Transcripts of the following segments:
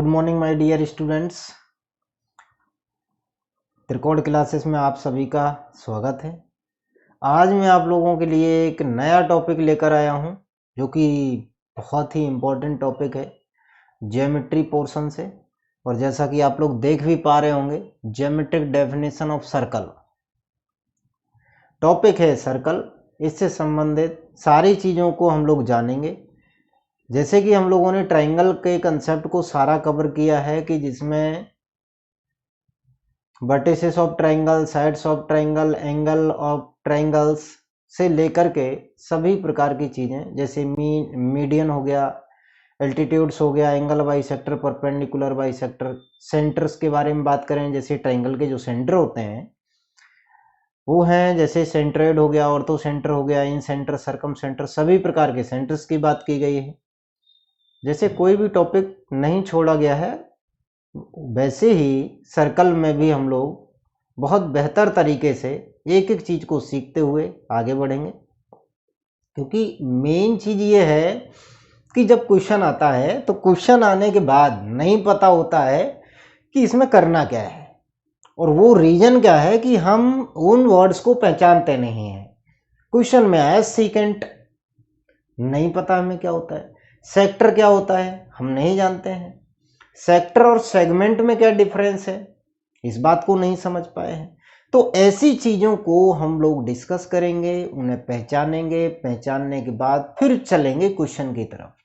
Good morning my dear students. Trikon classes में आप सभी का स्वागत है। आज मैं आप लोगों के लिए एक नया टॉपिक लेकर आया हूं जो कि बहुत ही इम्पोर्टेंट टॉपिक है ज्योमेट्री पोर्शन से। और जैसा कि आप लोग देख भी पा रहे होंगे, geometric definition of circle topic है। सर्कल, इससे संबंधित सारी चीज़ों को हम लोग जानेंगे। जैसे कि हम लोगों ने ट्राइंगल के कंसेप्ट को सारा कवर किया है कि जिसमें vertices of triangle, sides of triangle, angle of triangles से लेकर के सभी प्रकार की चीज़ें, जैसे मीडियन हो गया, एल्टीट्यूड्स हो गया, angle bisector, perpendicular bisector. Centres के बारे में बात करें, जैसे ट्राइंगल के जो सेंटर होते हैं वो हैं, जैसे सेंट्रोइड हो गया, ऑर्थो सेंटर हो गया, इन सेंटर, सर्कम सेंटर, सभी प्रकार के सेंटर्स की बात की गई है। जैसे कोई भी टॉपिक नहीं छोड़ा गया है, वैसे ही सर्कल में भी हम लोग बहुत बेहतर तरीके से एक एक चीज़ को सीखते हुए आगे बढ़ेंगे। क्योंकि मेन चीज़ ये है कि जब क्वेश्चन आता है तो क्वेश्चन आने के बाद नहीं पता होता है कि इसमें करना क्या है, और वो रीजन क्या है कि हम उन वर्ड्स को पहचानते नहीं हैं। क्वेश्चन में आया सीकेंट, नहीं पता हमें क्या होता है। सेक्टर क्या होता है हम नहीं जानते हैं। सेक्टर और सेगमेंट में क्या डिफरेंस है, इस बात को नहीं समझ पाए हैं। तो ऐसी चीज़ों को हम लोग डिस्कस करेंगे, उन्हें पहचानेंगे, पहचानने के बाद फिर चलेंगे क्वेश्चन की तरफ।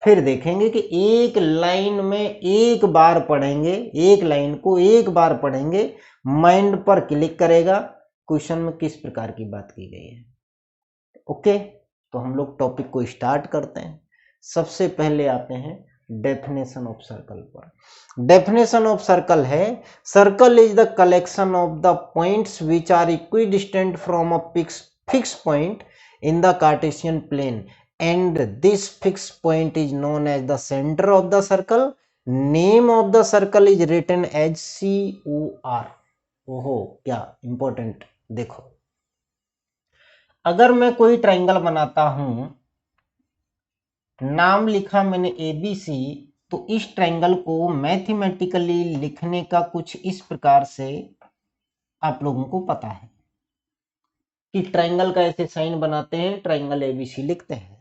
फिर देखेंगे कि एक लाइन में एक बार पढ़ेंगे, एक लाइन को एक बार पढ़ेंगे, माइंड पर क्लिक करेगा क्वेश्चन में किस प्रकार की बात की गई है। ओके, तो हम लोग टॉपिक को स्टार्ट करते हैं। सबसे पहले आते हैं डेफिनेशन ऑफ सर्कल पर। डेफिनेशन ऑफ सर्कल है, circle is the collection of the points which are equidistant from a fix point in the Cartesian plane and this fixed point is known as the center of the circle. Name of the circle is written as COR. ओहो, क्या important. देखो, अगर मैं कोई triangle बनाता हूं, नाम लिखा मैंने ABC, तो इस ट्राइंगल को मैथमेटिकली लिखने का कुछ इस प्रकार से आप लोगों को पता है कि ट्राइंगल का ऐसे साइन बनाते हैं, ट्राइंगल ABC लिखते हैं।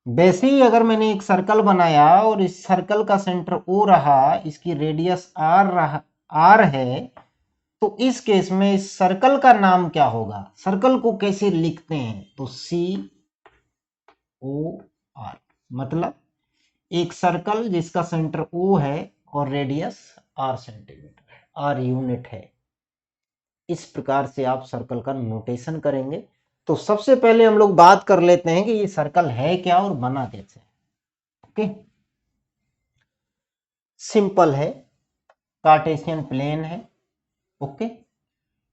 वैसे ही अगर मैंने एक सर्कल बनाया और इस सर्कल का सेंटर O रहा, इसकी रेडियस R है, तो इस केस में इस सर्कल का नाम क्या होगा, सर्कल को कैसे लिखते हैं, तो COR। मतलब एक सर्कल जिसका सेंटर O है और रेडियस R सेंटीमीटर है, R यूनिट है। इस प्रकार से आप सर्कल का नोटेशन करेंगे। तो सबसे पहले हम लोग बात कर लेते हैं कि ये सर्कल है क्या और बना कैसे। ओके, सिंपल है, कार्टेशियन प्लेन है। ओके,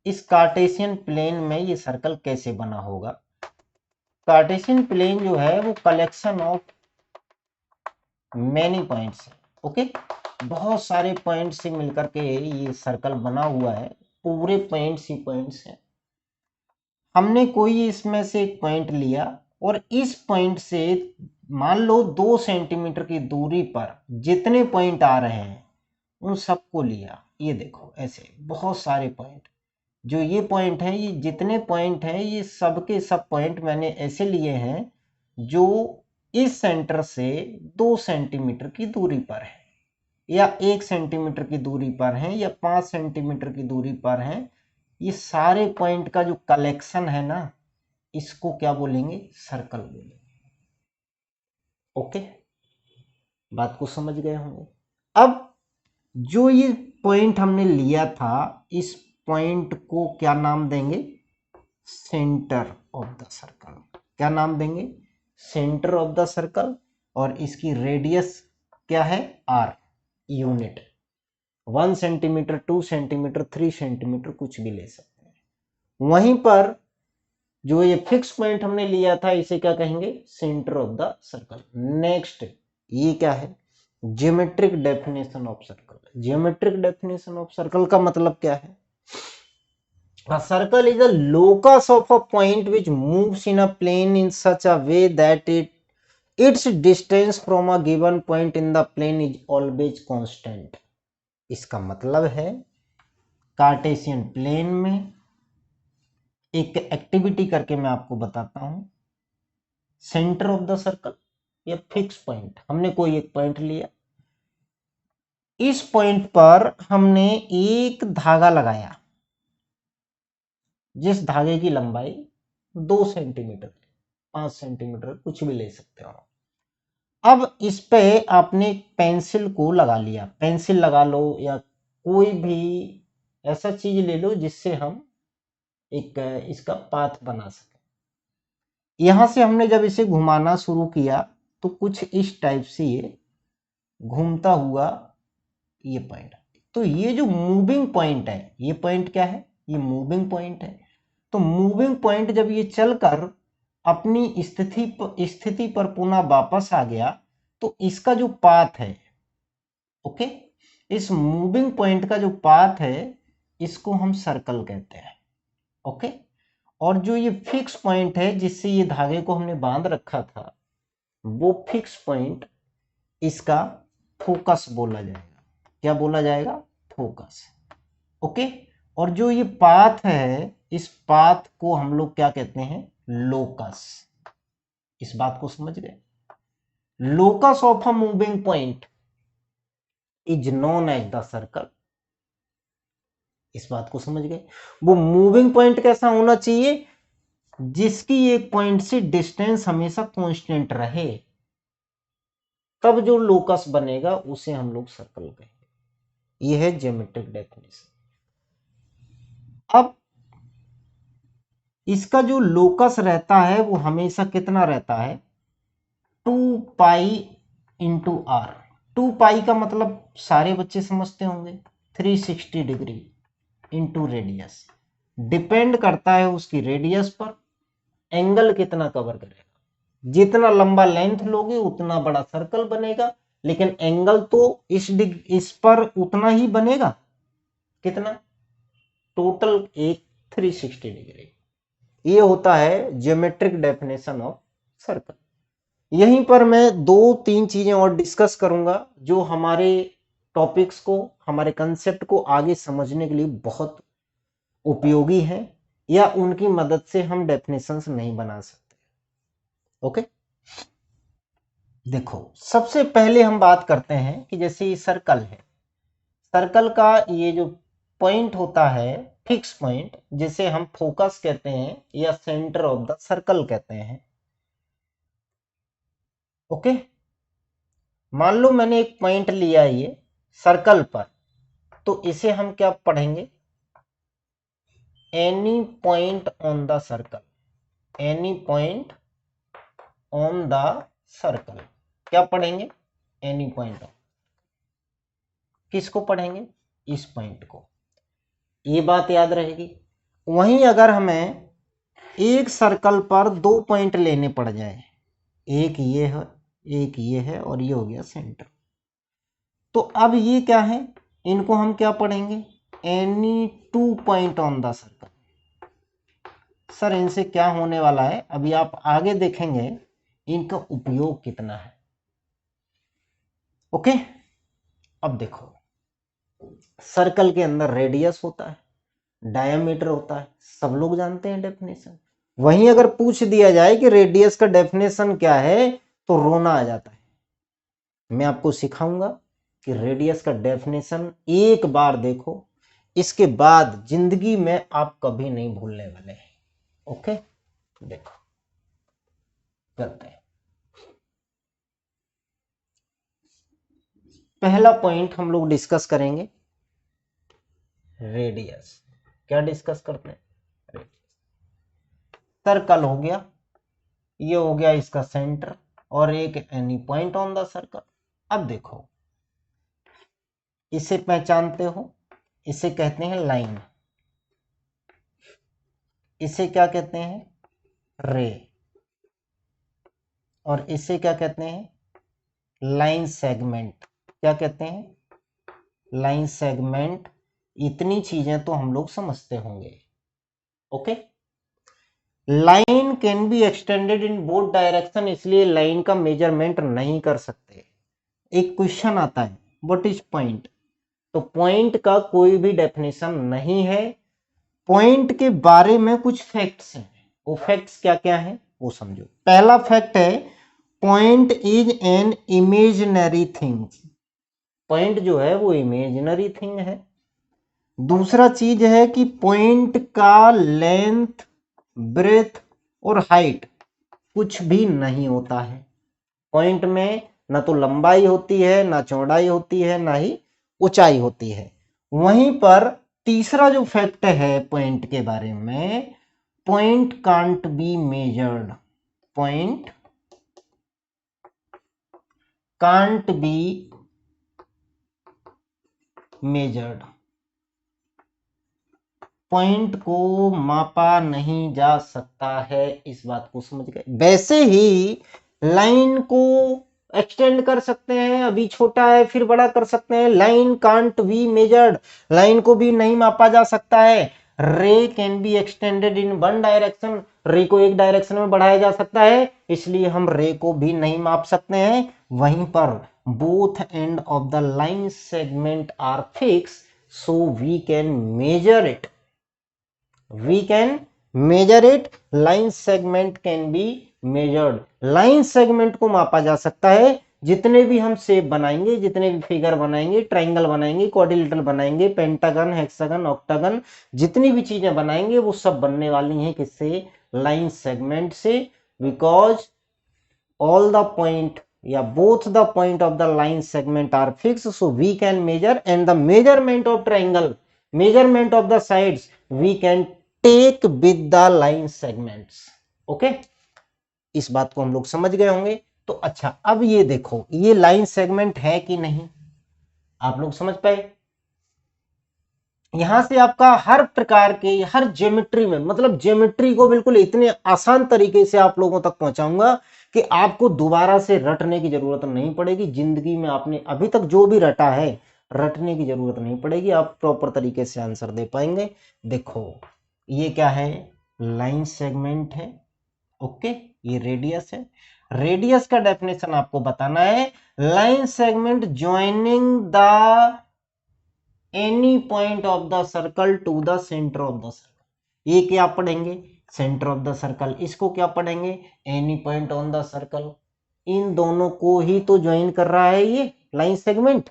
इस कार्टेशियन प्लेन में ये सर्कल कैसे बना होगा। कार्टेशियन प्लेन जो है वो कलेक्शन ऑफ मैनी पॉइंट्स है। ओके, बहुत सारे पॉइंट से मिलकर के ये सर्कल बना हुआ है, पूरे पॉइंट्स ही पॉइंट्स हैं। हमने कोई इसमें से एक पॉइंट लिया और इस पॉइंट से मान लो 2 सेंटीमीटर की दूरी पर जितने पॉइंट आ रहे हैं उन सबको लिया। ये देखो, ऐसे बहुत सारे पॉइंट, जो ये पॉइंट है, ये जितने पॉइंट हैं, ये सब के सब पॉइंट मैंने ऐसे लिए हैं जो इस सेंटर से 2 सेंटीमीटर की दूरी पर है, या 1 सेंटीमीटर की दूरी पर है, या 5 सेंटीमीटर की दूरी पर है। ये सारे पॉइंट का जो कलेक्शन है ना, इसको क्या बोलेंगे, सर्कल बोलेंगे। ओके, बात को समझ गए होंगे। अब जो ये पॉइंट हमने लिया था, इस पॉइंट को क्या नाम देंगे, सेंटर ऑफ द सर्कल। क्या नाम देंगे, सेंटर ऑफ द सर्कल। और इसकी रेडियस क्या है, R unit. 1 centimetre, 2 centimetre, 3 centimetre, कुछ भी ले सकते हैं। वहीं पर जो ये फिक्स पॉइंट हमने लिया था, इसे क्या कहेंगे, centre of the circle. Next, ये क्या है, geometric definition of circle. Geometric definition of circle का मतलब क्या है, a circle is a locus of a point which moves in a plane in such a way that it it's distance from a given point in the plane is always constant. इसका मतलब है Cartesian plane में एक activity करके मैं आपको बताता हूं। सेंटर ऑफ द सर्कल या फिक्स पॉइंट, हमने कोई एक पॉइंट लिया, इस पॉइंट पर हमने एक धागा लगाया जिस धागे की लंबाई 2 सेंटीमीटर, 5 सेंटीमीटर, कुछ भी ले सकते हो। अब इस पे आपने पेंसिल को लगा लिया, पेंसिल लगा लो या कोई भी ऐसा चीज ले लो जिससे हम एक इसका पाथ बना सके। यहां से हमने जब इसे घुमाना शुरू किया तो कुछ इस टाइप से ये घूमता हुआ ये पॉइंट, तो ये जो मूविंग पॉइंट है, ये पॉइंट क्या है, ये मूविंग पॉइंट है। तो मूविंग पॉइंट जब ये चलकर अपनी स्थिति पर पुनः वापस आ गया तो इसका जो पाथ है, ओके, इस मूविंग पॉइंट का जो पाथ है इसको हम सर्कल कहते हैं, ओके। और जो ये फिक्स पॉइंट है जिससे ये धागे को हमने बांध रखा था, वो फिक्स पॉइंट इसका फोकस बोला जाएगा। क्या बोला जाएगा? Focus, okay. और जो ये पाथ है, इस पाथ को हम लोग क्या कहते हैं? लोकस। इस बात को समझ गए? Locus of a moving point is known as the circle. इस बात को समझ गए? वो मूविंग पॉइंट कैसा होना चाहिए? जिसकी एक पॉइंट से डिस्टेंस हमेशा कांस्टेंट रहे, तब जो लोकस बनेगा उसे हम लोग सर्कल कहेंगे। यह है ज्योमेट्रिक डेफिनेशन। अब इसका जो लोकस रहता है वो हमेशा कितना रहता है? 2 पाई इंटू आर। 2 पाई का मतलब सारे बच्चे समझते होंगे, 360 डिग्री इंटू रेडियस। डिपेंड करता है उसकी रेडियस पर, एंगल कितना कवर करेगा। जितना लंबा लेंथ लोगे उतना बड़ा सर्कल बनेगा, लेकिन एंगल तो इस पर उतना ही बनेगा। कितना? टोटल एक 360 डिग्री। ये होता है ज्योमेट्रिक डेफिनेशन ऑफ सर्कल। यहीं पर मैं 2-3 चीजें और डिस्कस करूंगा जो हमारे टॉपिक्स को, हमारे कंसेप्ट को आगे समझने के लिए बहुत उपयोगी है, या उनकी मदद से हम डेफिनेशंस नहीं बना सकते। ओके, देखो सबसे पहले हम बात करते हैं कि जैसे ये सर्कल है, सर्कल का ये जो पॉइंट होता है, फिक्स पॉइंट, जिसे हम फोकस कहते हैं या सेंटर ऑफ द सर्कल कहते हैं, ओके। मान लो मैंने एक पॉइंट लिया ये सर्कल पर, तो इसे हम क्या पढ़ेंगे? Any point on the circle. Any point on the circle क्या पढ़ेंगे? Any point. किसको पढ़ेंगे? इस पॉइंट को। ये बात याद रहेगी। वहीं अगर हमें एक सर्कल पर 2 पॉइंट लेने पड़ जाए, एक ये है, एक ये है, और ये हो गया सेंटर, तो अब ये क्या है? इनको हम क्या पढ़ेंगे? Any 2 point on the circle. Sir इनसे क्या होने वाला है, अभी आप आगे देखेंगे इनका उपयोग कितना है, ओके। अब देखो, सर्कल के अंदर रेडियस होता है, डायमीटर होता है, सब लोग जानते हैं डेफिनेशन। वहीं अगर पूछ दिया जाए कि रेडियस का डेफिनेशन क्या है, तो रोना आ जाता है। मैं आपको सिखाऊंगा कि रेडियस का डेफिनेशन एक बार देखो, इसके बाद जिंदगी में आप कभी नहीं भूलने वाले हैं, ओके। देखो करते हैं। पहला पॉइंट हम लोग डिस्कस करेंगे रेडियस। क्या डिस्कस करते हैं? सर्कल हो गया, ये हो गया इसका सेंटर, और एक any point on the circle. अब देखो, इसे पहचानते हो, इसे कहते हैं लाइन, इसे क्या कहते हैं? रे, और इसे क्या कहते हैं? Line segment. क्या कहते हैं? Line segment. इतनी चीजें तो हम लोग समझते होंगे, okay. Line can be extended in both direction, इसलिए लाइन का मेजरमेंट नहीं कर सकते। एक क्वेश्चन आता है व्हाट इज पॉइंट, तो पॉइंट का कोई भी डेफिनेशन नहीं है। पॉइंट के बारे में कुछ फैक्ट्स हैं, वो फैक्ट्स क्या क्या हैं वो समझो। पहला फैक्ट है point is an imaginary thing, point जो है वो इमेजिनरी थिंग है। दूसरा चीज है कि पॉइंट का लेंथ, ब्रेथ और हाइट कुछ भी नहीं होता है। पॉइंट में ना तो लंबाई होती है, ना चौड़ाई होती है, ना ही ऊंचाई होती है। वहीं पर तीसरा जो फैक्ट है पॉइंट के बारे में, point can't be measured, point can't be measured, point को मापा नहीं जा सकता है। इस बात को समझ गए। वैसे ही लाइन को एक्सटेंड कर सकते हैं, अभी छोटा है फिर बड़ा कर सकते हैं। Line can't be measured, line को भी नहीं मापा जा सकता है। रे can be extended in one direction, रे को एक डायरेक्शन में बढ़ाया जा सकता है, इसलिए हम रे को भी नहीं माप सकते हैं। वहीं पर both end of the line segment are fix, so we can measure it, we can measure it, line segment can be measured, line segment को मापा जा सकता है। जितने भी हम शेप बनाएंगे, जितने भी फिगर बनाएंगे, ट्राइंगल बनाएंगे, क्वाड्रिलेटरल बनाएंगे, पेंटागन, हेक्सागन, ऑक्टागन, जितनी भी चीजें बनाएंगे वो सब बनने वाली हैं किससे, लाइन सेगमेंट से। Because all the point, yeah, both the point of the line segment are fixed, so we can measure, and the measurement of triangle, measurement of the sides we can take with the line segments. okay, इस बात को हम लोग समझ गए होंगे। तो अच्छा, अब ये देखो ये लाइन सेगमेंट है कि नहीं, आप लोग समझ पाए। यहां से आपका हर प्रकार के, हर ज्योमेट्री में, मतलब ज्योमेट्री को बिल्कुल इतने आसान तरीके से आप लोगों तक पहुंचाऊंगा कि आपको दोबारा से रटने की जरूरत नहीं पड़ेगी। जिंदगी में आपने अभी तक जो भी रटा है, रटने की जरूरत नहीं पड़ेगी, आप प्रॉपर तरीके से आंसर दे पाएंगे। देखो ये क्या है, लाइन सेगमेंट है। ओके, ये रेडियस है। रेडियस का डेफिनेशन आपको बताना है, line segment joining the any point of the circle to the centre of the circle. ये क्या पढ़ेंगे, सेंटर ऑफ द सर्कल। इसको क्या पढ़ेंगे, any point on the circle. इन दोनों को ही तो ज्वाइन कर रहा है ये लाइन सेगमेंट,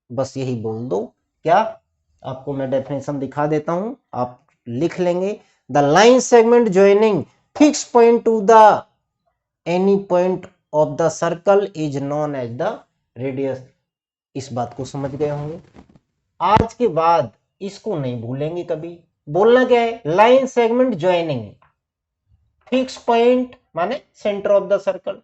बस यही बोल दो। क्या, आपको मैं डेफिनेशन दिखा देता हूं, आप लिख लेंगे। The line segment joining fix point to the any point of the circle is known as the radius. इस बात को समझ गए होंगे। आज के बाद इसको नहीं भूलेंगे कभी। बोलना क्या है, line segment joining fix point माने centre of the circle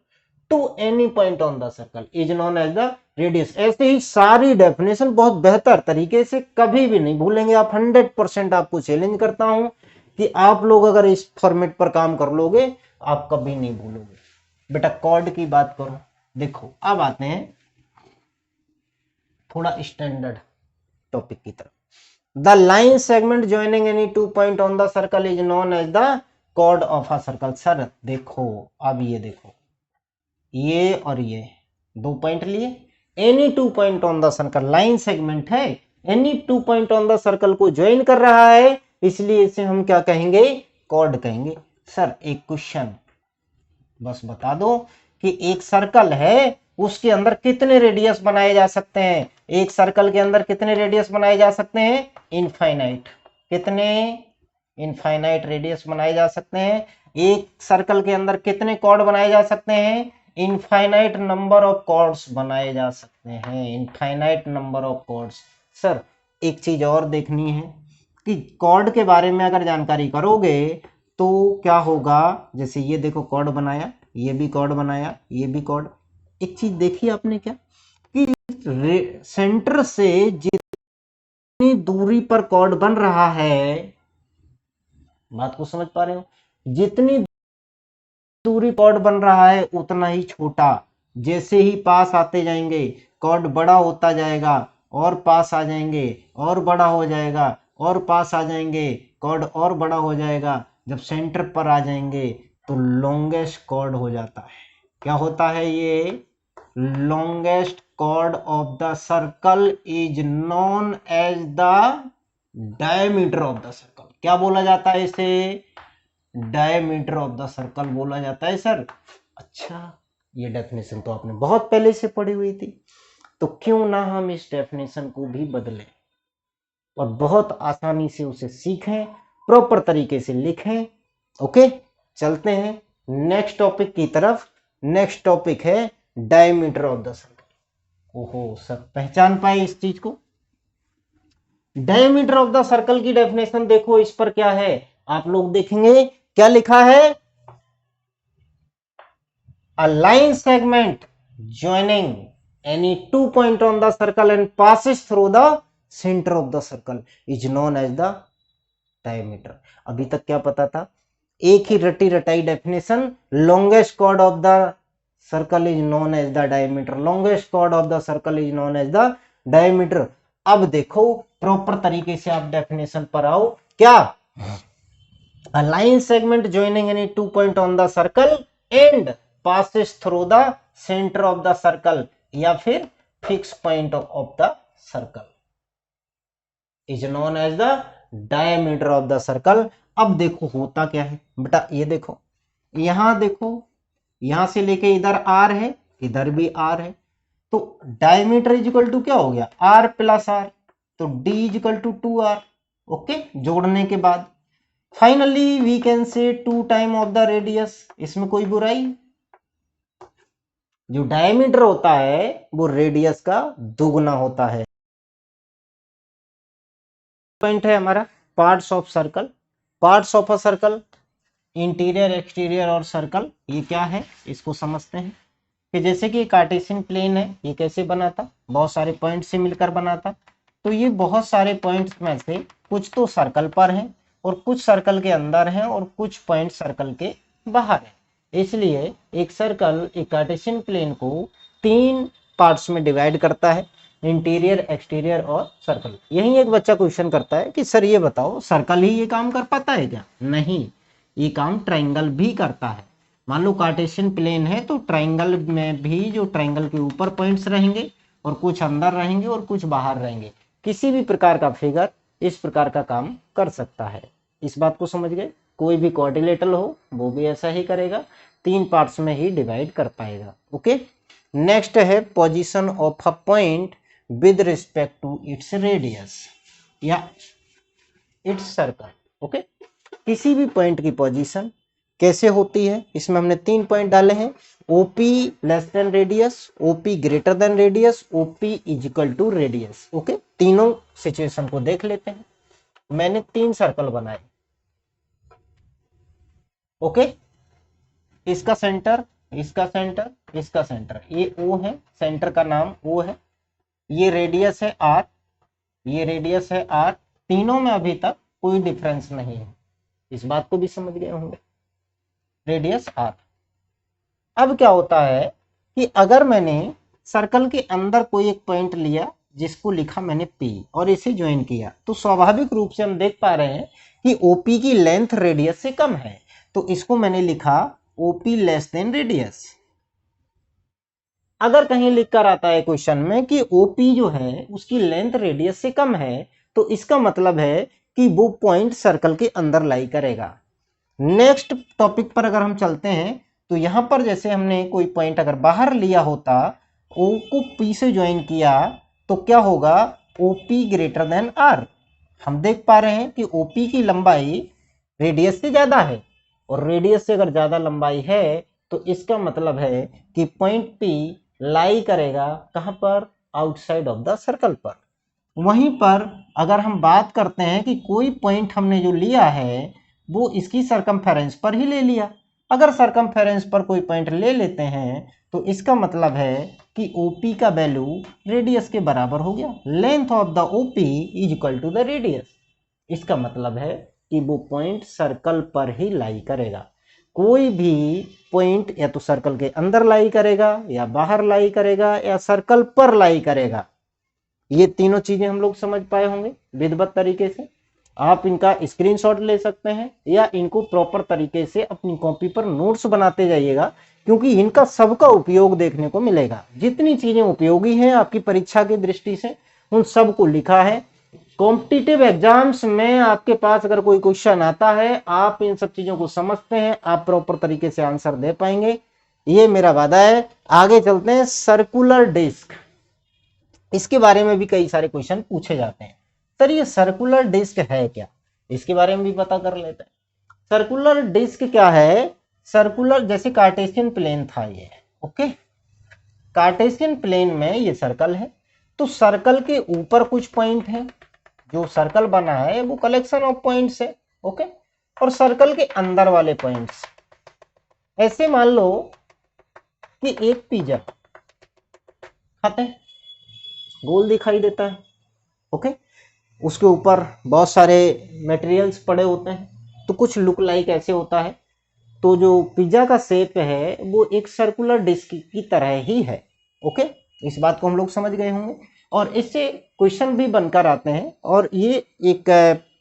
to any point on the circle is known as the radius. ऐसे ही सारी डेफिनेशन बहुत बेहतर तरीके से कभी भी नहीं भूलेंगे आप। 100% आपको चैलेंज करता हूं कि आप लोग अगर इस फॉर्मेट पर काम कर लोगे, आप कभी नहीं भूलोगे। बेटा कॉर्ड की बात करो, देखो अब आते हैं थोड़ा स्टैंडर्ड टॉपिक की तरफ। The line segment joining any 2 point on the circle is known as the chord of a circle. Sir देखो, अब ये देखो, ये और ये 2 पॉइंट लिए, any 2 point on the circle, line segment है, any 2 point on the circle को ज्वाइन कर रहा है, इसलिए इसे हम क्या कहेंगे, कॉर्ड कहेंगे। सर एक क्वेश्चन बस बता दो कि एक सर्कल है, उसके अंदर कितने रेडियस बनाए जा सकते हैं। एक सर्कल के अंदर कितने रेडियस बनाए जा सकते हैं, इनफाइनाइट। कितने, इनफाइनाइट रेडियस बनाए जा सकते हैं। एक सर्कल के अंदर कितने कॉर्ड बनाए जा सकते हैं, इनफाइनाइट नंबर ऑफ कॉर्ड्स बनाए जा सकते हैं, infinite number of chords. Sir एक चीज और देखनी है कि कॉर्ड के बारे में अगर जानकारी करोगे तो क्या होगा। जैसे ये देखो कॉर्ड बनाया, ये भी कॉर्ड बनाया, ये भी कॉर्ड। एक चीज देखी आपने क्या कि सेंटर से जितनी दूरी पर कॉर्ड बन रहा है, बात को समझ पा रहे हो, जितनी दूरी कॉर्ड बन रहा है उतना ही छोटा। जैसे ही पास आते जाएंगे कॉर्ड बड़ा होता जाएगा, और पास आ जाएंगे और बड़ा हो जाएगा, और पास आ जाएंगे कॉर्ड और बड़ा हो जाएगा। जब सेंटर पर आ जाएंगे तो लॉन्गेस्ट कॉर्ड हो जाता है। क्या होता है ये? Longest chord of the circle is known as the diameter of the circle. क्या बोला जाता है इसे? डायमीटर ऑफ द सर्कल बोला जाता है सर। अच्छा, ये डेफिनेशन तो आपने बहुत पहले से पढ़ी हुई थी, तो क्यों ना हम इस डेफिनेशन को भी बदलें और बहुत आसानी से उसे सीखें, प्रॉपर तरीके से लिखें। ओके, चलते हैं नेक्स्ट टॉपिक की तरफ। नेक्स्ट टॉपिक है डायमीटर ऑफ द सर्कल। ओहो सर, पहचान पाए इस चीज को? डायमीटर ऑफ द सर्कल की डेफिनेशन देखो, इस पर क्या है आप लोग देखेंगे, क्या लिखा है? A line segment joining any 2 point on the circle and passes through the center of the circle is known as the diameter। अभी तक क्या पता था? एक ही रटी रटाई definition, longest chord of the circle is known as the diameter, longest chord of the circle is known as the diameter। अब देखो proper तरीके से आप डेफिनेशन पर आओ। क्या? A line segment joining any 2 point on the circle and passes through the center of the circle या फिर fixed point of the circle is known as the diameter of the circle। अब देखो होता क्या है बेटा, ये देखो, यहां देखो, यहां से लेके इधर r है, इधर भी r है, तो डायमीटर इज इक्वल टू क्या हो गया? r प्लस r, तो d is equal to 2r। Okay, जोड़ने के बाद finally we can say 2 time of the radius. इसमें कोई बुराई? जो डायमीटर होता है वो रेडियस का दुगना होता है। पॉइंट है हमारा parts of circle. Parts of a circle, interior, exterior और सर्कल, ये क्या है इसको समझते हैं। कि जैसे कि कार्टेशियन प्लेन है, ये कैसे बना था? बहुत सारे पॉइंट से मिलकर बना था। तो ये बहुत सारे पॉइंट्स में से कुछ तो सर्कल पर हैं और कुछ सर्कल के अंदर हैं और कुछ पॉइंट सर्कल के बाहर है। इसलिए एक सर्कल एक कार्टेशियन प्लेन को 3 पार्ट्स में डिवाइड करता है, इंटीरियर, एक्सटीरियर और सर्कल। यही एक बच्चा क्वेश्चन करता है कि सर ये बताओ, सर्कल ही ये काम कर पाता है क्या? नहीं, ये काम ट्राइंगल भी करता है। मान लो कार्टेशियन प्लेन है तो ट्राइंगल में भी जो ट्राइंगल के ऊपर पॉइंट्स रहेंगे और कुछ अंदर रहेंगे और कुछ बाहर रहेंगे। किसी भी प्रकार का फिगर इस प्रकार का काम कर सकता है। इस बात को समझ गए? कोई भी क्वाड्रिलेटरल हो वो भी ऐसा ही करेगा, 3 पार्ट्स में ही डिवाइड कर पाएगा। ओके, नेक्स्ट है position of a point with respect to its radius या इट्स सर्कल। ओके, किसी भी पॉइंट की पोजीशन कैसे होती है? इसमें हमने 3 पॉइंट डाले हैं, OP less than radius, OP greater than radius, OP is equal to radius. Okay, तीनों सिचुएशन को देख लेते हैं। मैंने 3 सर्कल बनाए। ओके, इसका सेंटर, इसका सेंटर, इसका सेंटर, ये O है, सेंटर का नाम O है, ये रेडियस है R, ये रेडियस है R। तीनों में अभी तक कोई डिफरेंस नहीं है, इस बात को भी समझ गए होंगे, रेडियस R। अब क्या होता है कि अगर मैंने सर्कल के अंदर कोई एक पॉइंट लिया जिसको लिखा मैंने P और इसे ज्वाइन किया, तो स्वाभाविक रूप से हम देख पा रहे हैं कि OP की लेंथ रेडियस से कम है, तो इसको मैंने लिखा OP लेस देन रेडियस। अगर कहीं लिख कर आता है क्वेश्चन में कि OP जो है उसकी लेंथ रेडियस से कम है, तो इसका मतलब है कि वो पॉइंट सर्कल के अंदर लाई करेगा। नेक्स्ट टॉपिक पर अगर हम चलते हैं तो यहां पर जैसे हमने कोई पॉइंट अगर बाहर लिया होता, O को P से ज्वाइन किया, तो क्या होगा? OP greater then R। हम देख पा रहे हैं कि OP की लंबाई रेडियस से ज्यादा है, और रेडियस से अगर ज्यादा लंबाई है तो इसका मतलब है कि पॉइंट P लाई करेगा कहां पर? आउटसाइड ऑफ द सर्कल पर। वहीं पर अगर हम बात करते हैं कि कोई पॉइंट हमने जो लिया है वो इसकी सरकमफेरेंस पर ही ले लिया, अगर सरकमफेरेंस पर कोई पॉइंट ले लेते हैं तो इसका मतलब है कि OP का वैल्यू रेडियस के बराबर हो गया। Length of the OP is equal to the radius. इसका मतलब है कि वो पॉइंट सर्कल पर ही लाई करेगा। कोई भी पॉइंट या तो सर्कल के अंदर लाई करेगा या बाहर लाई करेगा या सर्कल पर लाई करेगा। ये तीनों चीजें हम लोग समझ पाए होंगे विधिवत तरीके से। आप इनका स्क्रीनशॉट ले सकते हैं या इनको प्रॉपर तरीके से अपनी कॉपी पर नोट्स बनाते जाइएगा, क्योंकि इनका सबका उपयोग देखने को मिलेगा। जितनी चीजें उपयोगी हैं आपकी परीक्षा की दृष्टि से उन सबको लिखा है। कॉम्पिटिटिव एग्जाम्स में आपके पास अगर कोई क्वेश्चन आता है, आप इन सब चीजों को समझते हैं, आप प्रॉपर तरीके से आंसर दे पाएंगे, ये मेरा वादा है। आगे चलते हैं। सर्कुलर डिस्क, इसके बारे में भी कई सारे क्वेश्चन पूछे जाते हैं। सर ये सर्कुलर डिस्क है क्या, इसके बारे में भी पता कर लेते हैं। सर्कुलर डिस्क क्या है? सर्कुलर जैसे कार्टेशियन प्लेन था ये, ओके, कार्टेशियन प्लेन में ये सर्कल है, तो सर्कल के ऊपर कुछ पॉइंट है, जो सर्कल बना है वो कलेक्शन ऑफ पॉइंट्स है, ओके, और सर्कल के अंदर वाले पॉइंट्स, ऐसे मान लो कि एक पिज्जा खाते हैं, गोल दिखाई देता है, ओके, उसके ऊपर बहुत सारे मटेरियल्स पड़े होते हैं, तो कुछ लुक लाइक ऐसे होता है। तो जो पिज्जा का शेप है वो एक सर्कुलर डिस्क की तरह ही है, ओके, इस बात को हम लोग समझ गए होंगे। और इससे क्वेश्चन भी बनकर आते हैं, और ये एक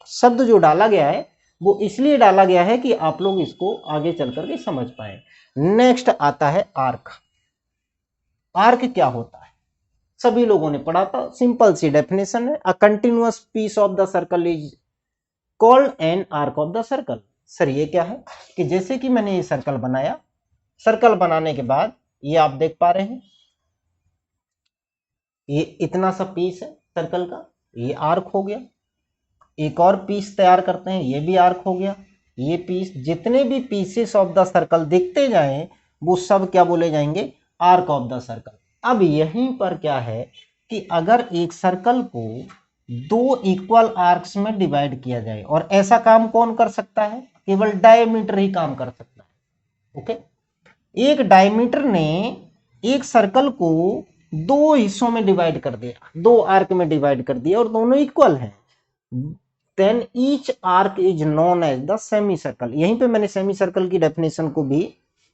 शब्द जो डाला गया है वो इसलिए डाला गया है कि आप लोग इसको आगे चल करके समझ पाए। नेक्स्ट आता है आर्क। आर्क क्या होता है? सभी लोगों ने पढ़ा था, सिंपल सी डेफिनेशन है, a continuous piece of the circle is called an arc of the circle. Sir ये क्या है कि जैसे कि मैंने ये सर्कल बनाया, सर्कल बनाने के बाद ये आप देख पा रहे हैं, ये इतना सा पीस है सर्कल का, ये आर्क हो गया। एक और पीस तैयार करते हैं, ये भी आर्क हो गया। ये पीस, जितने भी पीसेस ऑफ द सर्कल दिखते जाएं वो सब क्या बोले जाएंगे? Arc of the circle. अब यहीं पर क्या है कि अगर एक सर्कल को दो इक्वल आर्क्स में डिवाइड किया जाए, और ऐसा काम कौन कर सकता है? केवल डायमीटर ही काम कर सकता है, ओके। एक डायमीटर ने एक सर्कल को दो हिस्सों में डिवाइड कर दिया, दो आर्क में डिवाइड कर दिया, और दोनों इक्वल हैं, then each arc is known as the semi circle. यहीं पे मैंने सेमी सर्कल की डेफिनेशन को भी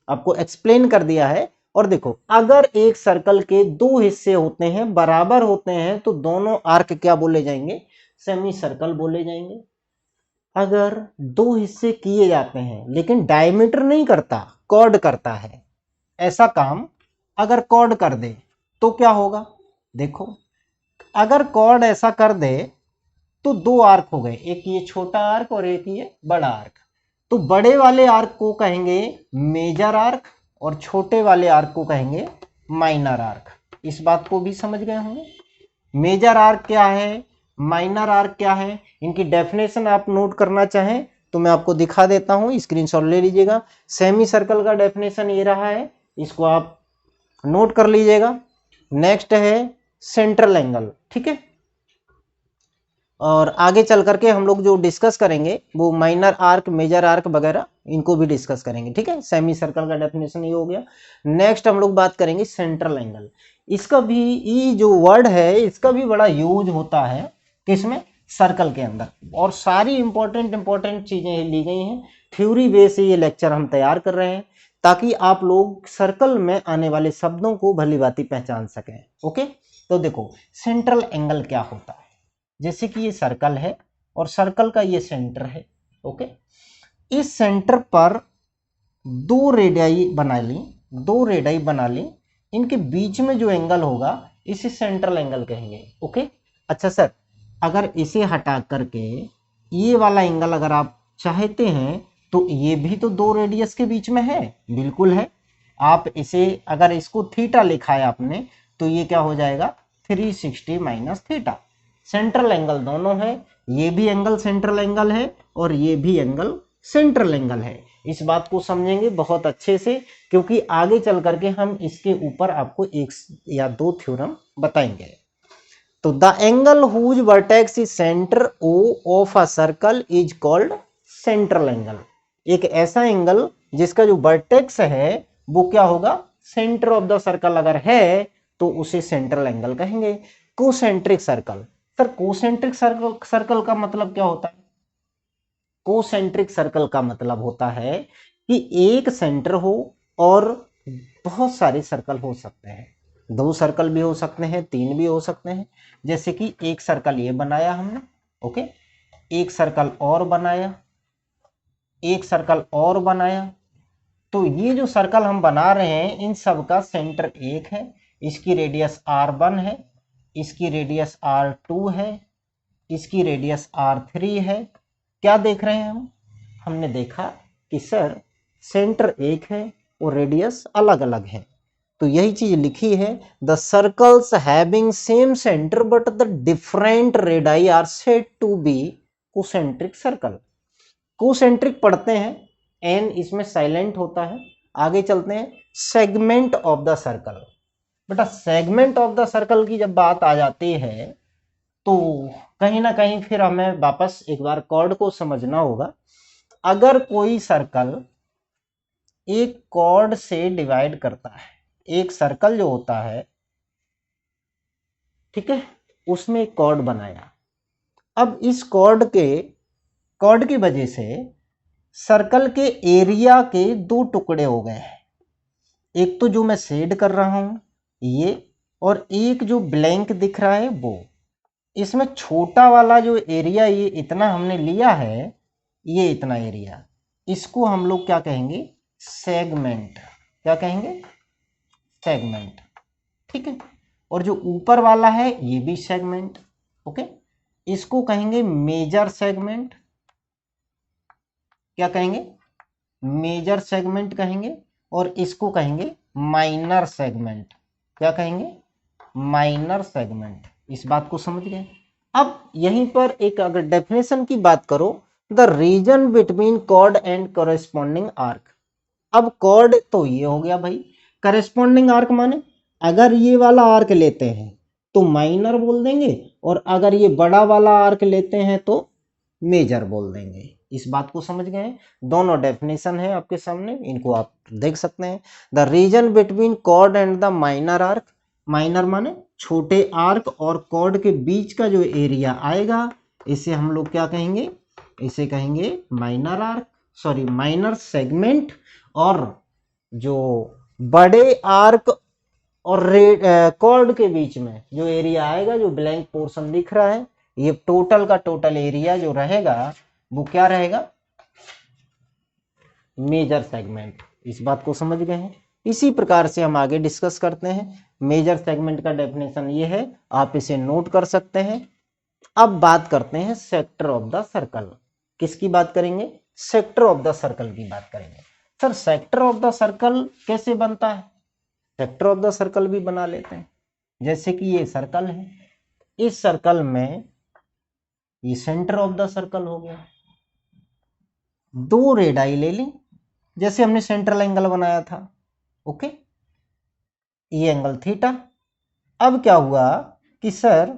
आपको एक्सप्लेन कर दिया है। और देखो, अगर एक सर्कल के दो हिस्से होते हैं, बराबर होते हैं, तो दोनों आर्क क्या बोले जाएंगे? सेमी सर्कल बोले जाएंगे। अगर दो हिस्से किए जाते हैं लेकिन डायमीटर नहीं करता, कॉर्ड करता है, ऐसा काम अगर कॉर्ड कर दे तो क्या होगा? देखो, अगर कॉर्ड ऐसा कर दे तो दो आर्क हो गए, एक ये छोटा आर्क और एक ये बड़ा आर्क। तो बड़े वाले आर्क को कहेंगे मेजर आर्क, और छोटे वाले आर्क को कहेंगे माइनर आर्क। इस बात को भी समझ गए होंगे। मेजर आर्क क्या है, माइनर आर्क क्या है, इनकी डेफिनेशन आप नोट करना चाहें तो मैं आपको दिखा देता हूं, स्क्रीनशॉट ले लीजिएगा। सेमी सर्कल का डेफिनेशन ये रहा है, इसको आप नोट कर लीजिएगा। नेक्स्ट है सेंट्रल एंगल, ठीक है। और आगे चल करके हम लोग जो डिस्कस करेंगे वो माइनर आर्क, मेजर आर्क वगैरह, इनको भी डिस्कस करेंगे, ठीक है। सेमी सर्कल का डेफिनेशन ये हो गया। नेक्स्ट हम लोग बात करेंगे सेंट्रल एंगल। इसका भी, ये जो वर्ड है इसका भी बड़ा यूज होता है किसमें? सर्कल के अंदर। और सारी इंपॉर्टेंट चीजें ली गई हैं, थ्योरी बेस ये लेक्चर हम तैयार कर रहे हैं ताकि आप लोग सर्कल में आने वाले शब्दों को भली भांति पहचान सकें, ओके। तो देखो, सेंट्रल एंगल क्या होता है? जैसे कि ये सर्कल है और सर्कल का ये सेंटर है, ओके। इस सेंटर पर दो रेडियाई बना ली, इनके बीच में जो एंगल होगा इसे सेंट्रल एंगल कहेंगे, ओके। अच्छा सर, अगर इसे हटा करके ये वाला एंगल अगर आप चाहते हैं तो ये भी तो दो रेडियस के बीच में है, बिल्कुल है। आप इसे, अगर इसको थीटा लिखा है आपने, तो ये क्या हो जाएगा? 360 माइनस थीटा। सेंट्रल एंगल दोनों है, ये भी एंगल सेंट्रल एंगल है और ये भी एंगल सेंट्रल एंगल है। इस बात को समझेंगे बहुत अच्छे से, क्योंकि आगे चल करके हम इसके ऊपर आपको एक या दो थ्योरम बताएंगे। तो the angle whose vertex is centre O of a circle is called central angle. एक ऐसा एंगल जिसका जो वर्टेक्स है वो क्या होगा? सेंटर ऑफ द सर्कल अगर है तो उसे सेंट्रल एंगल कहेंगे। Concentric circle, sir concentric circle का मतलब क्या होता है? कोसेंट्रिक सर्कल का मतलब होता है कि एक सेंटर हो और बहुत सारे सर्कल हो सकते हैं, दो सर्कल भी हो सकते हैं, तीन भी हो सकते हैं। जैसे कि एक सर्कल ये बनाया हमने, ओके, एक सर्कल और बनाया, एक सर्कल और बनाया। तो ये जो सर्कल हम बना रहे हैं इन सब का सेंटर एक है, इसकी रेडियस r1 है, इसकी रेडियस r2 है, इसकी रेडियस r3 है। क्या देख रहे हैं हमने देखा कि सर सेंटर एक है और रेडियस अलग अलग है। तो यही चीज लिखी है, the circles having same centre but the different radii are said to be concentric circle. Concentric पढ़ते हैं, एन इसमें साइलेंट होता है। आगे चलते हैं, सेगमेंट ऑफ द सर्कल। बेटा सेगमेंट ऑफ द सर्कल की जब बात आ जाती है तो कहीं ना कहीं फिर हमें वापस एक बार कॉर्ड को समझना होगा। अगर कोई सर्कल एक कॉर्ड से डिवाइड करता है, एक सर्कल जो होता है, ठीक है, उसमें एक कॉर्ड बनाया। अब इस कॉर्ड की वजह से सर्कल के एरिया के दो टुकड़े हो गए हैं। एक तो जो मैं शेड कर रहा हूं ये, और एक जो ब्लैंक दिख रहा है वो। इसमें छोटा वाला जो एरिया ये इतना हमने लिया है, ये इतना एरिया, इसको हम लोग क्या कहेंगे, सेगमेंट। क्या कहेंगे, सेगमेंट। ठीक है, और जो ऊपर वाला है ये भी सेगमेंट। ओके, इसको कहेंगे मेजर सेगमेंट। क्या कहेंगे, मेजर सेगमेंट कहेंगे। और इसको कहेंगे माइनर सेगमेंट। क्या कहेंगे, माइनर सेगमेंट। इस बात को समझ गए। अब यहीं पर एक अगर डेफिनेशन की बात करो, the region between chord and corresponding arc. अब कॉर्ड तो ये हो गया भाई, कॉरेस्पॉन्डिंग आर्क माने अगर ये वाला आर्क लेते हैं तो माइनर बोल देंगे, और अगर ये बड़ा वाला आर्क लेते हैं तो मेजर बोल देंगे। इस बात को समझ गए। दोनों डेफिनेशन है आपके सामने, इनको आप देख सकते हैं। The region between chord and the minor arc, minor माने छोटे आर्क और कॉर्ड के बीच का जो एरिया आएगा, इसे हम लोग क्या कहेंगे, इसे कहेंगे minor arc, sorry minor segment. और जो बड़े आर्क और कॉर्ड के बीच में जो एरिया आएगा, जो ब्लैंक पोर्शन दिख रहा है, ये टोटल का टोटल एरिया जो रहेगा वो क्या रहेगा, मेजर सेगमेंट। इस बात को समझ गए हैं। इसी प्रकार से हम आगे डिस्कस करते हैं। मेजर सेगमेंट का डेफिनेशन ये है, आप इसे नोट कर सकते हैं। अब बात करते हैं सेक्टर ऑफ द सर्कल। किसकी बात करेंगे, सेक्टर ऑफ द सर्कल की बात करेंगे। Sir sector of the circle कैसे बनता है, सेक्टर ऑफ द सर्कल भी बना लेते हैं। जैसे कि ये सर्कल है, इस सर्कल में ये सेंटर ऑफ द सर्कल हो गया। दो रेडाई ले लें, जैसे हमने सेंट्रल एंगल बनाया था। ओके, ये एंगल थीटा। अब क्या हुआ कि सर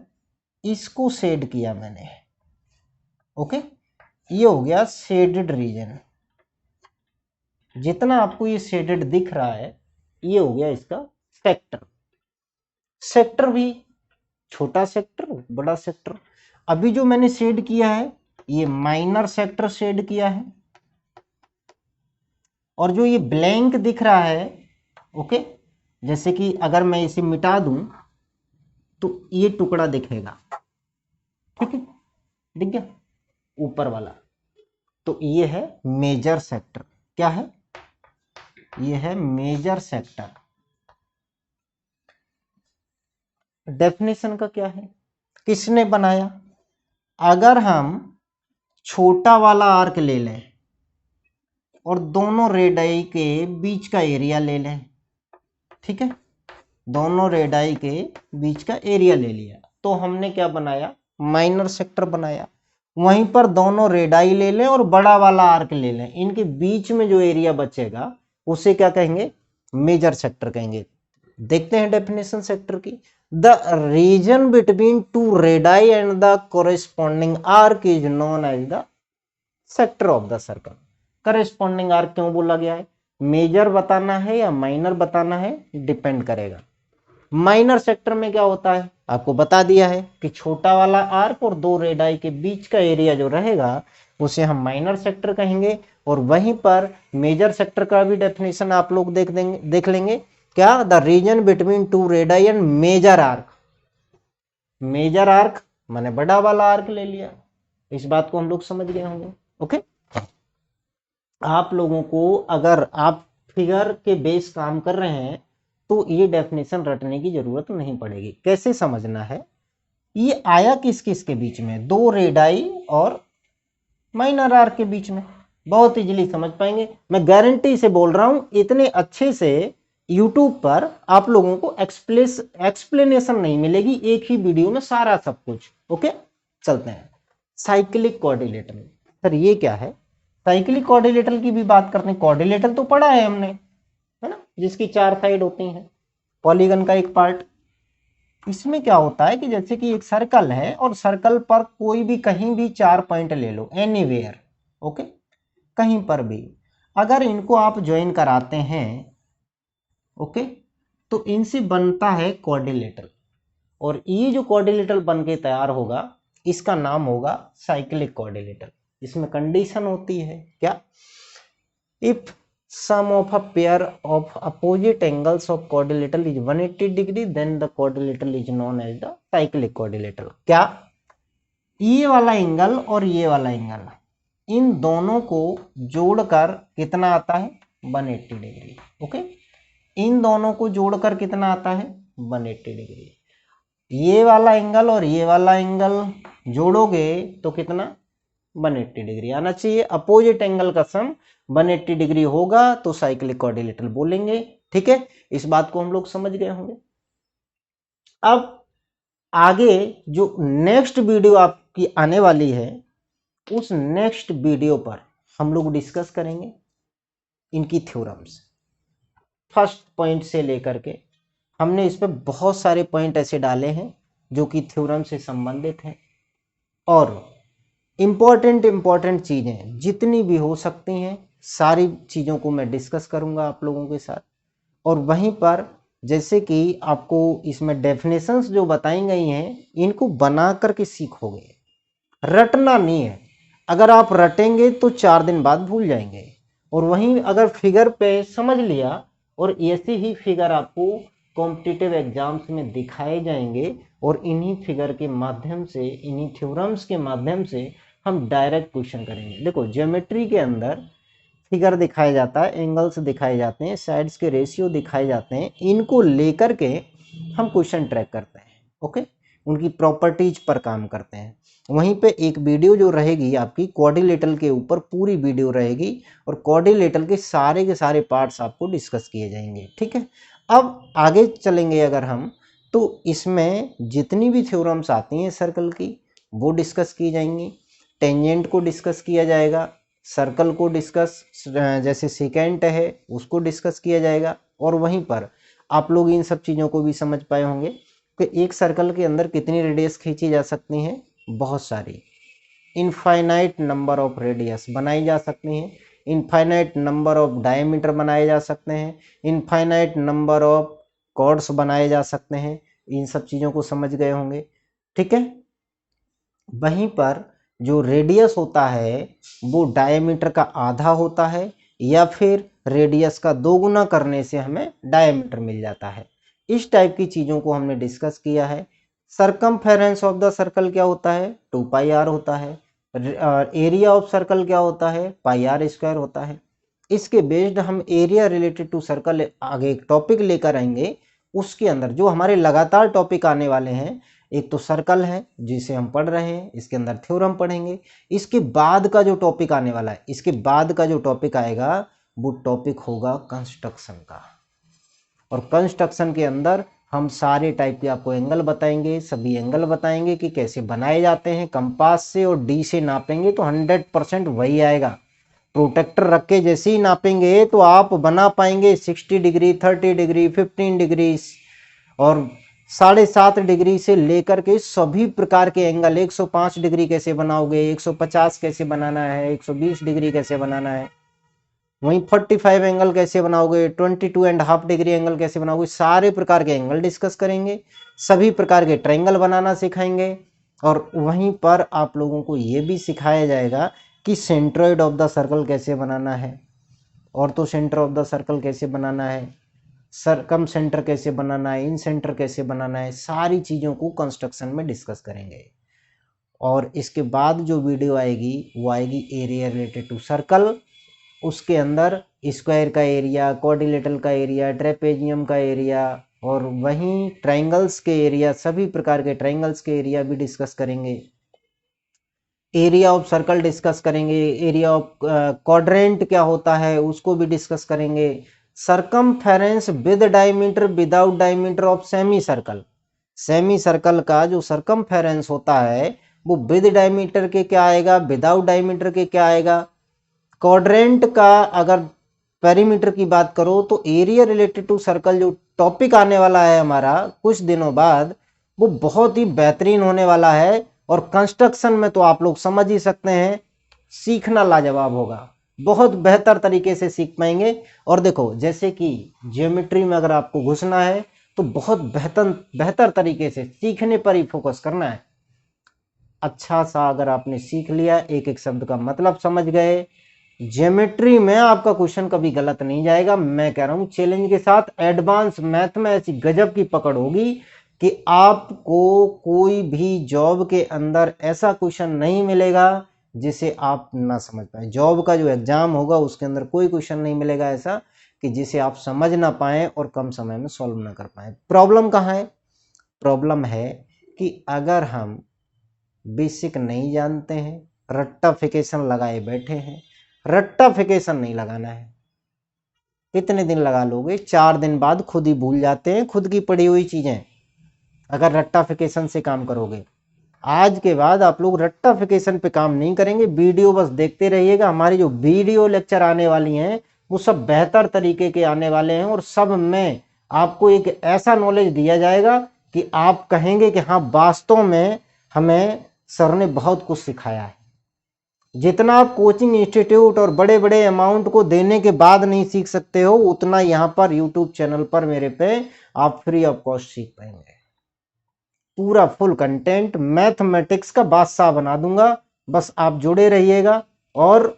इसको शेड किया मैंने। ओके, ये हो गया शेडेड रीजन। जितना आपको ये शेडेड दिख रहा है ये हो गया इसका सेक्टर। सेक्टर भी छोटा सेक्टर, बड़ा सेक्टर। अभी जो मैंने शेड किया है ये माइनर सेक्टर शेड किया है, और जो ये ब्लैंक दिख रहा है, ओके, जैसे कि अगर मैं इसे मिटा दूं तो ये टुकड़ा दिखेगा। ठीक है, दिख गया ऊपर वाला, तो ये है मेजर सेक्टर। क्या है, ये है मेजर सेक्टर। डेफिनेशन का क्या है, किसने बनाया, अगर हम छोटा वाला आर्क ले लें और दोनों रेडाई के बीच का एरिया ले लें, ठीक है, दोनों रेडाई के बीच का एरिया ले लिया तो हमने क्या बनाया, माइनर सेक्टर बनाया। वहीं पर दोनों रेडाई ले लें और बड़ा वाला आर्क ले लें, इनके बीच में जो एरिया बचेगा उसे क्या कहेंगे, मेजर सेक्टर कहेंगे। देखते हैं डेफिनेशन सेक्टर की। The region between two radii and the corresponding arc is known as the sector of the circle. Corresponding arc क्यों बोला गया है, मेजर बताना है या माइनर बताना है, डिपेंड करेगा। माइनर सेक्टर में क्या होता है आपको बता दिया है कि छोटा वाला आर्क और दो रेडाई के बीच का एरिया जो रहेगा उसे हम माइनर सेक्टर कहेंगे। और वहीं पर मेजर सेक्टर का भी डेफिनेशन आप लोग देख लेंगे। क्या, the region between two radii and major arc. Major arc माने बड़ा वाला आर्क ले लिया, इस बात को हम लोग समझ गए होंगे। ओके, आप लोगों को अगर आप फिगर के बेस काम कर रहे हैं तो ये डेफिनेशन रटने की जरूरत नहीं पड़ेगी। कैसे समझना है, ये आया किस किस के बीच में, दो रेडाई और माइनर आर्क के बीच में, बहुत इजीली समझ पाएंगे। मैं गारंटी से बोल रहा हूं, इतने अच्छे से यूट्यूब पर आप लोगों को एक्सप्लेनेशन नहीं मिलेगी एक ही वीडियो में सारा सब कुछ। ओके, चलते हैं। साइक्लिक कोऑर्डिनेटर, सर ये क्या है? साइक्लिक कोऑर्डिनेटर की भी बात करते हैं। कोऑर्डिनेटर तो पढ़ा है हमने, है ना, जिसकी 4 साइड होती हैं, पॉलीगन का एक पार्ट। इसमें क्या होता है कि जैसे कि एक सर्कल है और सर्कल पर कोई भी कहीं भी 4 पॉइंट ले लो, एनीवेयर, ओके, कहीं पर भी अगर इनको आप ज्वाइन कराते हैं, ओके, तो इनसे बनता है क्वाड्रिलेटरल। और ये जो क्वाड्रिलेटरल बन के तैयार होगा इसका नाम होगा साइक्लिक क्वाड्रिलेटरल। इसमें कंडीशन होती है क्या, if sum of a pair of opposite angles of quadrilateral is 180 degree then the quadrilateral is known as the cyclic quadrilateral। क्या, ये वाला एंगल और ये वाला एंगल, इन दोनों को जोड़कर कितना आता है, 180 डिग्री। ओके, इन दोनों को जोड़कर कितना आता है, 180 डिग्री। ये वाला एंगल और ये वाला एंगल जोड़ोगे तो कितना, 180 डिग्री आना चाहिए। अपोजिट एंगल का सम 180 डिग्री होगा तो साइक्लिक क्वाड्रिलेटरल बोलेंगे। ठीक है, इस बात को हम लोग समझ गए होंगे। अब आगे जो नेक्स्ट वीडियो आपकी आने वाली है, उस नेक्स्ट वीडियो पर हम लोग डिस्कस करेंगे इनकी थ्योरम्स, फर्स्ट पॉइंट से लेकर के। हमने इस पर बहुत सारे पॉइंट ऐसे डाले हैं जो कि थ्योरम से संबंधित हैं, और इंपॉर्टेंट चीज़ें जितनी भी हो सकती हैं सारी चीज़ों को मैं डिस्कस करूंगा आप लोगों के साथ। और वहीं पर जैसे कि आपको इसमें डेफिनेशंस जो बताई गई हैं इनको बना करके सीखोगे, रटना नहीं है। अगर आप रटेंगे तो 4 दिन बाद भूल जाएंगे, और वहीं अगर फिगर पे समझ लिया और ऐसे ही फिगर आपको कॉम्पिटिटिव एग्जाम्स में दिखाए जाएंगे, और इन्हीं फिगर के माध्यम से, इन्हीं थ्योरम्स के माध्यम से हम डायरेक्ट क्वेश्चन करेंगे। देखो, ज्योमेट्री के अंदर फिगर दिखाया जाता है, एंगल्स दिखाए जाते हैं, साइड्स के रेशियो दिखाए जाते हैं, इनको लेकर के हम क्वेश्चन ट्रैक करते हैं। ओके, उनकी प्रॉपर्टीज पर काम करते हैं। वहीं पे एक वीडियो जो रहेगी आपकी क्वाड्रिलेटरल के ऊपर, पूरी वीडियो रहेगी, और क्वाड्रिलेटरल के सारे पार्ट्स आपको डिस्कस किए जाएंगे। ठीक है, अब आगे चलेंगे अगर हम, तो इसमें जितनी भी थ्योरम्स आती हैं सर्कल की वो डिस्कस की जाएंगी, टेंजेंट को डिस्कस किया जाएगा, सर्कल को डिस्कस, जैसे सेकेंट है उसको डिस्कस किया जाएगा। और वहीं पर आप लोग इन सब चीज़ों को भी समझ पाए होंगे कि एक सर्कल के अंदर कितनी रेडियस खींची जा सकती हैं, बहुत सारी, इनफाइनाइट नंबर ऑफ रेडियस बनाई जा सकती हैं, इनफाइनाइट नंबर ऑफ डायमीटर बनाए जा सकते हैं, इनफाइनाइट नंबर ऑफ कॉर्ड्स बनाए जा सकते हैं। इन सब चीज़ों को समझ गए होंगे। ठीक है, वहीं पर जो रेडियस होता है वो डायमीटर का आधा होता है, या फिर रेडियस का 2 गुना करने से हमें डायमीटर मिल जाता है। इस टाइप की चीज़ों को हमने डिस्कस किया है। सरकमफेरेंस ऑफ द सर्कल क्या होता है, 2 पाई आर होता है। एरिया ऑफ सर्कल क्या होता है, पाई आर स्क्वायर होता है। इसके बेस्ड हम एरिया रिलेटेड टू सर्कल आगे एक टॉपिक लेकर आएंगे। उसके अंदर जो हमारे लगातार टॉपिक आने वाले हैं, एक तो सर्कल है जिसे हम पढ़ रहे हैं, इसके अंदर थ्योरम पढ़ेंगे। इसके बाद का जो टॉपिक आने वाला है, इसके बाद का जो टॉपिक आएगा वो टॉपिक होगा कंस्ट्रक्शन का। और कंस्ट्रक्शन के अंदर हम सारे टाइप के आपको एंगल बताएंगे, सभी एंगल बताएंगे कि कैसे बनाए जाते हैं। कंपास से और डी से नापेंगे तो 100% वही आएगा। प्रोटेक्टर रख के जैसे ही नापेंगे तो आप बना पाएंगे 60 डिग्री, 30 डिग्री, 15 डिग्री, और 7.5 डिग्री से लेकर के सभी प्रकार के एंगल। 105 डिग्री कैसे बनाओगे, 150 कैसे बनाना है, 120 डिग्री कैसे बनाना है, वहीं 45 एंगल कैसे बनाओगे, 22.5 डिग्री एंगल कैसे बनाओगे, सारे प्रकार के एंगल डिस्कस करेंगे। सभी प्रकार के ट्रायंगल बनाना सिखाएंगे। और वहीं पर आप लोगों को ये भी सिखाया जाएगा कि सेंट्रोइड ऑफ द सर्कल कैसे बनाना है, ortho centre of the circle कैसे बनाना है, सरकम सेंटर कैसे बनाना है, इन सेंटर कैसे बनाना है। सारी चीज़ों को कंस्ट्रक्शन में डिस्कस करेंगे। और इसके बाद जो वीडियो आएगी वो आएगी एरिया रिलेटेड टू सर्कल। उसके अंदर स्क्वायर का एरिया, क्वाड्रिलेटरल का एरिया, ट्रेपेजियम का एरिया और वहीं ट्रायंगल्स के एरिया, सभी प्रकार के ट्रायंगल्स के एरिया भी डिस्कस करेंगे। एरिया ऑफ सर्कल डिस्कस करेंगे, एरिया ऑफ क्वाड्रेंट क्या होता है उसको भी डिस्कस करेंगे। Circumference with diameter without diameter of semi circle, semi circle का जो सरकमफेरेंस होता है वो विद डायमीटर के क्या आएगा, विदाउट डायमीटर के क्या आएगा। क्वाड्रेंट का अगर पेरीमीटर की बात करो तो एरिया रिलेटेड टू सर्कल जो टॉपिक आने वाला है हमारा कुछ दिनों बाद, वो बहुत ही बेहतरीन होने वाला है। और कंस्ट्रक्शन में तो आप लोग समझ ही सकते हैं, सीखना लाजवाब होगा, बहुत बेहतर तरीके से सीख पाएंगे। और देखो जैसे कि ज्योमेट्री में अगर आपको घुसना है तो बहुत बेहतर तरीके से सीखने पर ही फोकस करना है। अच्छा सा अगर आपने सीख लिया, एक एक शब्द का मतलब समझ गए, ज्योमेट्री में आपका क्वेश्चन कभी गलत नहीं जाएगा। मैं कह रहा हूं चैलेंज के साथ एडवांस मैथ में ऐसी गजब की पकड़ होगी कि आपको कोई भी जॉब के अंदर ऐसा क्वेश्चन नहीं मिलेगा जिसे आप ना समझ पाए। जॉब का जो एग्जाम होगा उसके अंदर कोई क्वेश्चन नहीं मिलेगा ऐसा कि जिसे आप समझ ना पाए और कम समय में सॉल्व ना कर पाए। प्रॉब्लम कहाँ है? प्रॉब्लम है कि अगर हम बेसिक नहीं जानते हैं, रट्टाफिकेशन लगाए बैठे हैं। रट्टाफिकेशन नहीं लगाना है। कितने दिन लगा लोगे? 4 दिन बाद खुद ही भूल जाते हैं खुद की पढ़ी हुई चीजें, अगर रट्टाफिकेशन से काम करोगे। आज के बाद आप लोग रट्टाफिकेशन पे काम नहीं करेंगे, वीडियो बस देखते रहिएगा। हमारी जो वीडियो लेक्चर आने वाली हैं वो सब बेहतर तरीके के आने वाले हैं और सब में आपको एक ऐसा नॉलेज दिया जाएगा कि आप कहेंगे कि हाँ वास्तव में हमें सर ने बहुत कुछ सिखाया है। जितना आप कोचिंग इंस्टीट्यूट और बड़े बड़े अमाउंट को देने के बाद नहीं सीख सकते हो, उतना यहाँ पर यूट्यूब चैनल पर मेरे पे आप फ्री ऑफ कॉस्ट सीख पाएंगे। पूरा फुल कंटेंट मैथमेटिक्स का बादशाह बना दूंगा, बस आप जुड़े रहिएगा। और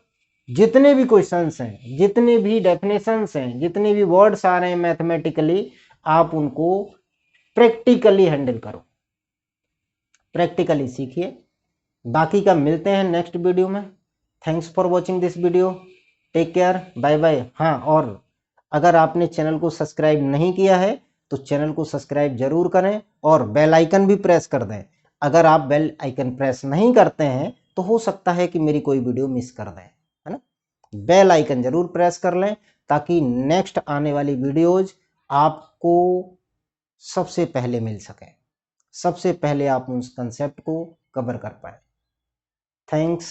जितने भी क्वेश्चंस हैं, जितने भी डेफिनेशंस हैं, जितने भी वर्ड्स आ रहे हैं मैथमेटिकली, आप उनको प्रैक्टिकली हैंडल करो, प्रैक्टिकली सीखिए। बाकी का मिलते हैं नेक्स्ट वीडियो में। Thanks for watching this video, take care, bye bye. हाँ, और अगर आपने चैनल को सब्सक्राइब नहीं किया है तो चैनल को सब्सक्राइब जरूर करें और बेल आइकन भी प्रेस कर दें। अगर आप बेल आइकन प्रेस नहीं करते हैं तो हो सकता है कि मेरी कोई वीडियो मिस कर दें, है ना। बेल आइकन जरूर प्रेस कर लें ताकि नेक्स्ट आने वाली वीडियोज आपको सबसे पहले मिल सके, सबसे पहले आप उस कंसेप्ट को कवर कर पाए। Thanks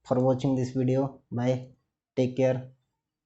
for watching this video. Bye. Take care.